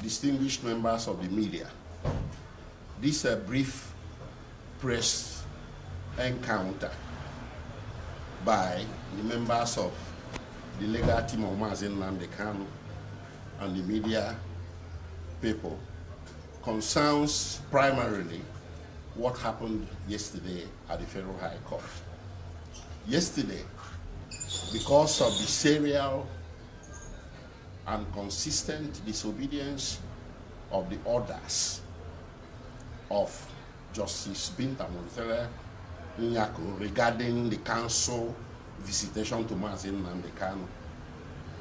distinguished members of the media, this brief press encounter by the members of the legal team of Kanu and the media people concerns primarily what happened yesterday at the Federal High Court. Yesterday, because of the serial and consistent disobedience of the orders of Justice Binta Nyako regarding the council visitation to Kanu,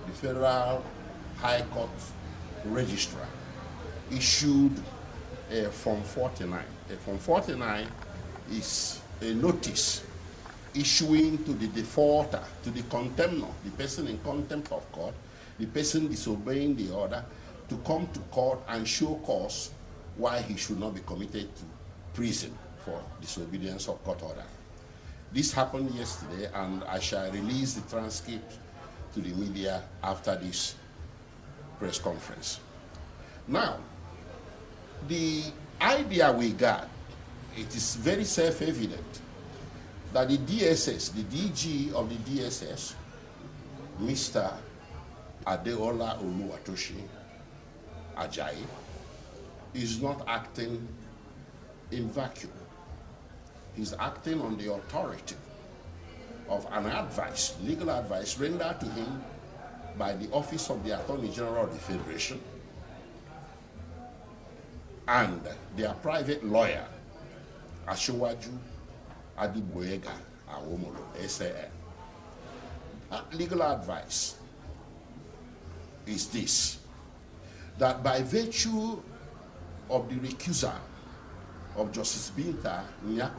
the Federal High Court Registrar issued a Form 49. A Form 49 is a notice issuing to the defaulter, to the contemnor, the person in contempt of court, the person disobeying the order, to come to court and show cause why he should not be committed to prison for disobedience of court order. This happened yesterday, and I shall release the transcript to the media after this press conference. Now, the idea we got, it is very self-evident that the DSS, the DG of the DSS, Mr. Adeola Oluwatoshi Ajayi, is not acting in vacuum. He's acting on the authority of an advice, legal advice rendered to him by the Office of the Attorney General of the Federation and their private lawyer, Ashowaju Adibuega Awomolo, SAN. That legal advice is this, that by virtue of the recusal of Justice Binta Nyako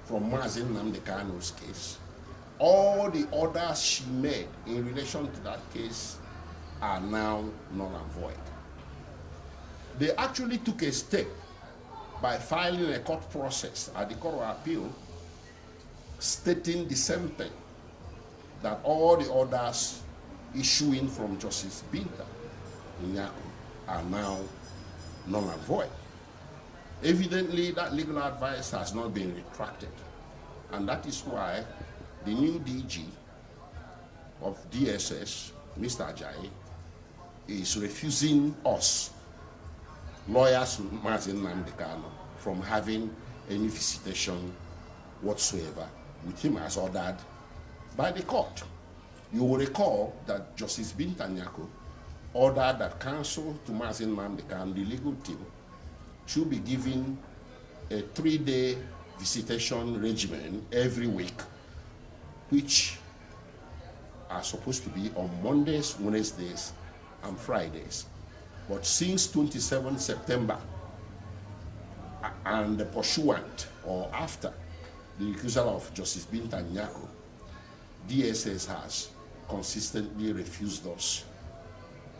from Kanu's case, all the orders she made in relation to that case are now null and void. They actually took a step by filing a court process at the Court of Appeal stating the same thing, that all the orders issuing from Justice Binta Nyako are now null and void. Evidently, that legal advice has not been retracted, and that is why the new DG of DSS, Mr. Ajayi, is refusing us, lawyers Kanu, from having any visitation whatsoever with him as ordered by the court. You will recall that Justice Binta Nyako ordered that counsel to Kanu, the legal team, should be given a 3-day visitation regimen every week, which are supposed to be on Mondays, Wednesdays, and Fridays. But since 27 September, and pursuant or after the recusal of Justice Binta Nyako, DSS has consistently refused us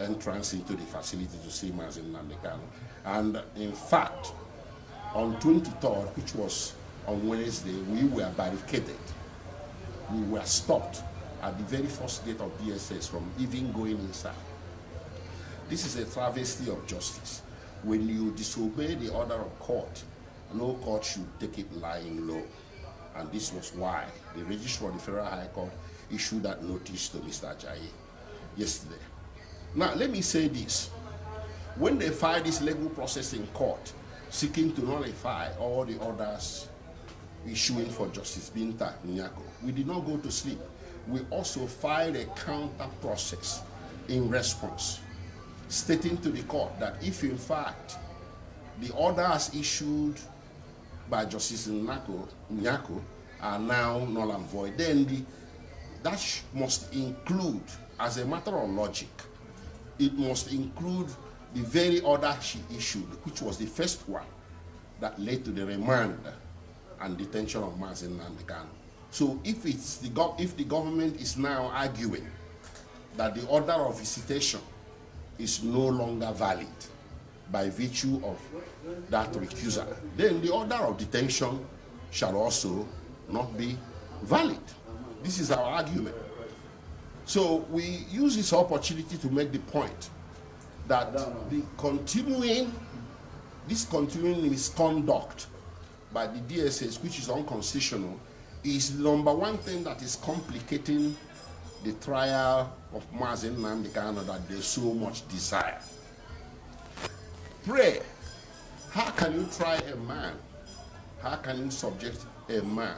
entrance into the facility to see Kanu. And in fact, on 23rd, which was on Wednesday, we were barricaded. We were stopped at the very first gate of DSS from even going inside. This is a travesty of justice. When you disobey the order of court, no court should take it lying low. And this was why the Registrar of the Federal High Court issued that notice to Mr. Ajayi yesterday. Now, let me say this. When they filed this legal process in court, seeking to nullify all the orders issuing for Justice Binta Nyako, we did not go to sleep. We also filed a counter process in response, stating to the court that if in fact the orders issued by Justice Nyako are now null and void, then that must include, as a matter of logic, it must include the very order she issued, which was the first one that led to the remand and detention of Kanu. So if the government is now arguing that the order of visitation is no longer valid by virtue of that recusal, then the order of detention shall also not be valid. This is our argument. So we use this opportunity to make the point that this continuing misconduct by the DSS, which is unconstitutional, is number one thing that is complicating the trial of Mazen Nnamdi Kanu that there's so much desire. Pray, how can you try a man? How can you subject a man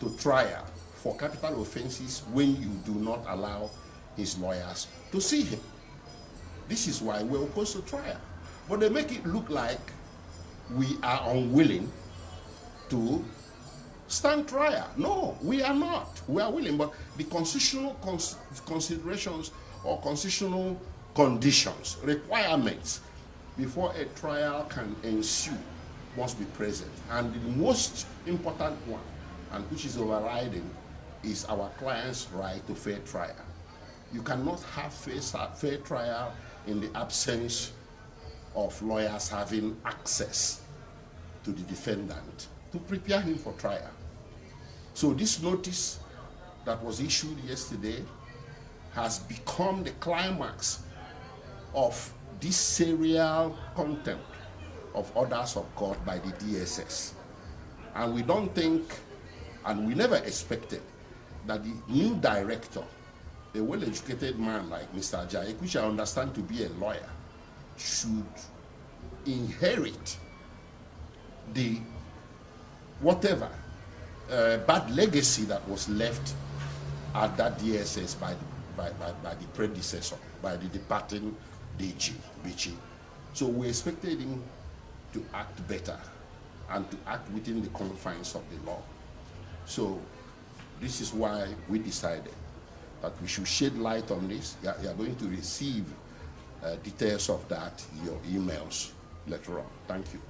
to trial for capital offenses when you do not allow his lawyers to see him? This is why we're opposed to trial. But they make it look like we are unwilling to stand trial. No, we are not. We are willing, but the constitutional considerations or constitutional conditions, requirements before a trial can ensue must be present. And the most important one, and which is overriding, is our client's right to fair trial. You cannot have fair trial in the absence of lawyers having access to the defendant to prepare him for trial. So this notice that was issued yesterday has become the climax of this serial contempt of orders of court by the DSS. And we don't think, and we never expected, that the new director, a well-educated man like Mr. Ajayi, which I understand to be a lawyer, should inherit the whatever bad legacy that was left at that DSS by the predecessor, by the departing DG, Bichi. So we expected him to act better and to act within the confines of the law. So this is why we decided that we should shed light on this. You are going to receive details of that in your emails later on. Thank you.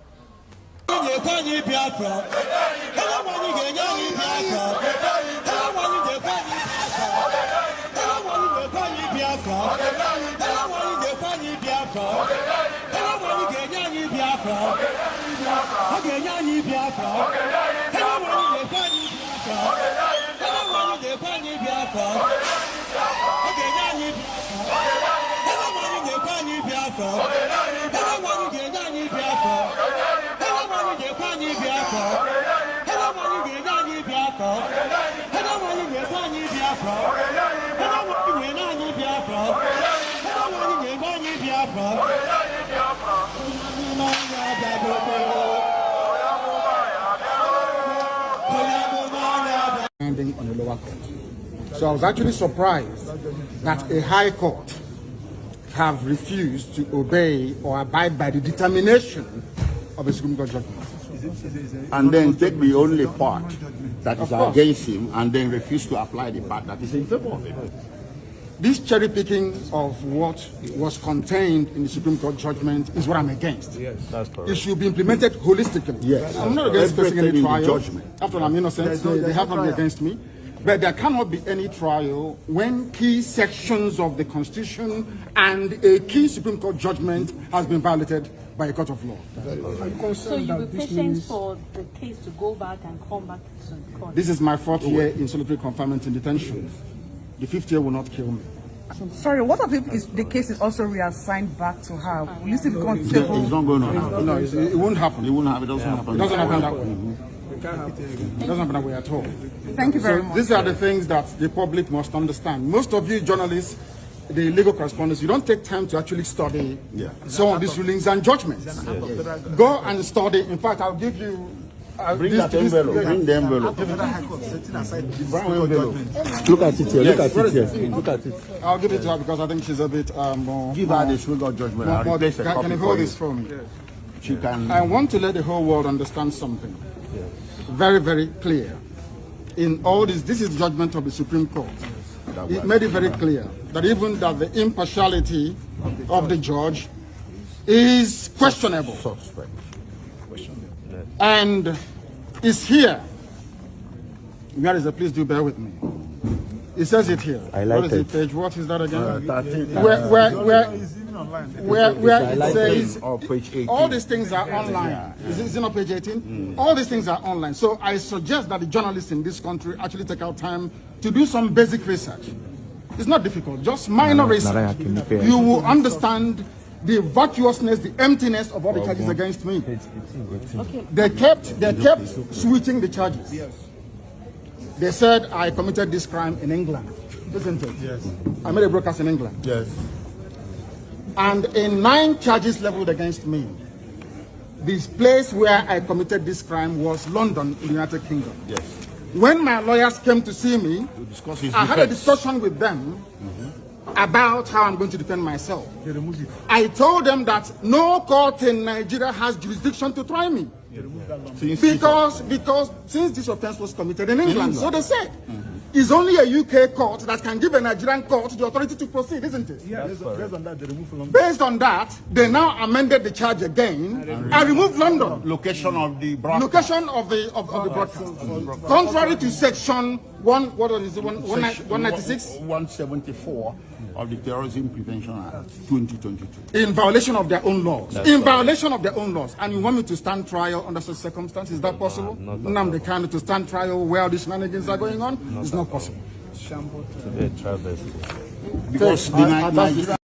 On the lower court. So I was actually surprised that a high court have refused to obey or abide by the determination of a Supreme Court judgment. And then take the only part that is against him and then refuse to apply the part that is in favor of him. This cherry picking of what was contained in the Supreme Court judgment is what I'm against. Yes, that's correct. It should be implemented holistically. Yes. I'm not against facing any trial. Judgment. After all, I'm innocent, so they have not been against me. But there cannot be any trial when key sections of the Constitution and a key Supreme Court judgment has been violated by a court of law. So you will be patient for the case to go back and come back to the court? This is my 4th year in solitary confinement in detention. The 5th year will not kill me. Sorry, what if the case is also reassigned back to her? Will you still be comfortable? It's not going on. No, it won't happen. It won't happen. It doesn't happen. It doesn't happen that way. It doesn't happen that way at all. Thank you very much. These are the things that the public must understand. Most of you journalists, the legal correspondents, you don't take time to actually study some of these rulings and judgments. Go and study. In fact, I'll give you... Bring that envelope. Bring the envelope. Look at it here. Look at it here. Look at it. I'll give it to her because I think she's a bit more... Give her the Supreme Court judgment. Can you hold this for me? She can... I want to let the whole world understand something. Very, very clear. In all this is judgment of the Supreme Court. It made it very clear that even that the impartiality of the judge is questionable. Suspect. And is here. Where is it? Please do bear with me. It says it here. I like what is it. Page? What is that again? Where it says page 18. all these things are online. Is it not page 18? All these things are online. So I suggest that the journalists in this country actually take out time to do some basic research. It's not difficult, just minor research. You will understand the vacuousness, the emptiness of all the charges against me. Okay. They kept switching the charges. Yes. They said I committed this crime in England, isn't it? Yes. I made a broadcast in England. Yes. And in 9 charges leveled against me, this place where I committed this crime was London in the United Kingdom. Yes. When my lawyers came to see me, I had a discussion with them about how I'm going to defend myself. I told them that no court in Nigeria has jurisdiction to try me. Because since this offense was committed in England, so they said, it's only a UK court that can give a Nigerian court the authority to proceed, isn't it? Yeah, based on that, they removed London. Based on that, they now amended the charge again and removed London. Location of the broadcast. Location of the broadcast. Contrary to section 196. 174 of the Terrorism Prevention Act 2022. In violation of their own laws. Violation of their own laws. And you want me to stand trial under such circumstances? Is that possible? Nnamdi Kanu to stand trial where these shenanigans are going on? It's not possible. Because the Nigeria